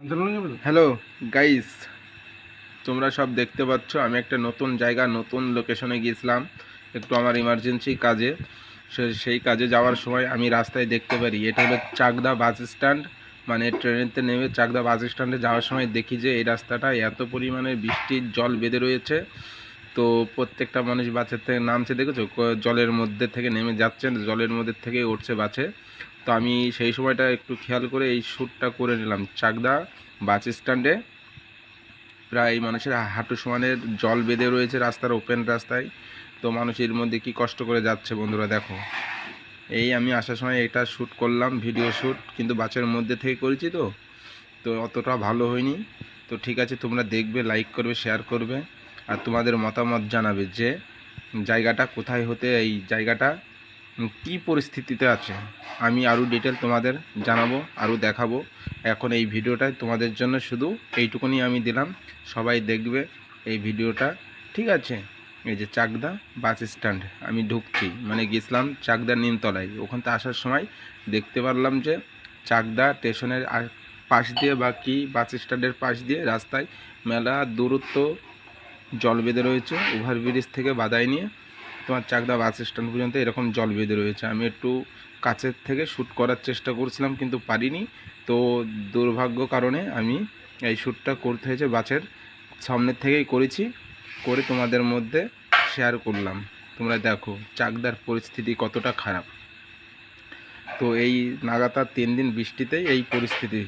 Hello guys, তোমরা সব দেখতে পাচ্ছ আমি একটা নতুন জায়গা নতুন লোকেশনে গিয়েছিলাম একটু আমার ইমার্জেন্সি কাজে। সেই কাজে যাওয়ার সময় আমি রাস্তায় দেখতে পারি এটা হলো চাকদা বাস স্ট্যান্ড। মানে ট্রেনেতে নেমে চাকদা বাস স্ট্যান্ডে যাওয়ার সময় দেখি যে এই রাস্তাটা এত পরিমাণে বৃষ্টির জল বেঁধে রয়েছে। তো প্রত্যেকটা মানুষ বাসের থেকে নামছে, দেখেছো জলের মধ্যে থেকে নেমে যাচ্ছেন, জলের মধ্যে থেকে উঠছে বাসে। তো আমি সেই সময়টা একটু খেয়াল করে এই শ্যুটটা করে নিলাম। চাকদা বাস স্ট্যান্ডে প্রায় মানুষের হাঁটু সমানের জল বেঁধে রয়েছে রাস্তার ওপেন রাস্তায়। তো মানুষের মধ্যে কি কষ্ট করে যাচ্ছে বন্ধুরা দেখো। এই আমি আসার সময় এটা শ্যুট করলাম, ভিডিও শ্যুট, কিন্তু বাসের মধ্যে থেকে করেছি তো তো অতটা ভালো হয়নি। তো ঠিক আছে, তোমরা দেখবে, লাইক করবে, শেয়ার করবে, আর তোমাদের মতামত জানাবে যে জায়গাটা কোথায় হতে এই জায়গাটা কি পরিস্থিতিতে আছে। আমি আরও ডিটেল তোমাদের জানাবো, আরও দেখাবো। এখন এই ভিডিওটায় তোমাদের জন্য শুধু এইটুকুনি আমি দিলাম, সবাই দেখবে এই ভিডিওটা, ঠিক আছে। এই যে চাকদা বাস স্ট্যান্ড আমি ঢুকছি, মানে গেছিলাম চাকদার নিমতলায়। ওখান থেকে আসার সময় দেখতে পারলাম যে চাকদা স্টেশনের পাশ দিয়ে বা কি বাস স্ট্যান্ডের পাশ দিয়ে রাস্তায় মেলা দূরত্ব জল বেঁধে রয়েছে। ওভারব্রিজ থেকে বাদাই নিয়ে তোমার চাকদা বাস স্ট্যান্ড পর্যন্ত এরকম জল বেঁধে রয়েছে। আমি একটু কাছের থেকে শ্যুট করার চেষ্টা করছিলাম কিন্তু পারিনি। তো দুর্ভাগ্য কারণে আমি এই শ্যুটটা করতে হয়েছে বাসের সামনের থেকেই করেছি, করে তোমাদের মধ্যে শেয়ার করলাম। তোমরা দেখো চাকদার পরিস্থিতি কতটা খারাপ। তো এই লাগাতার 3 দিন বৃষ্টিতেই এই পরিস্থিতি।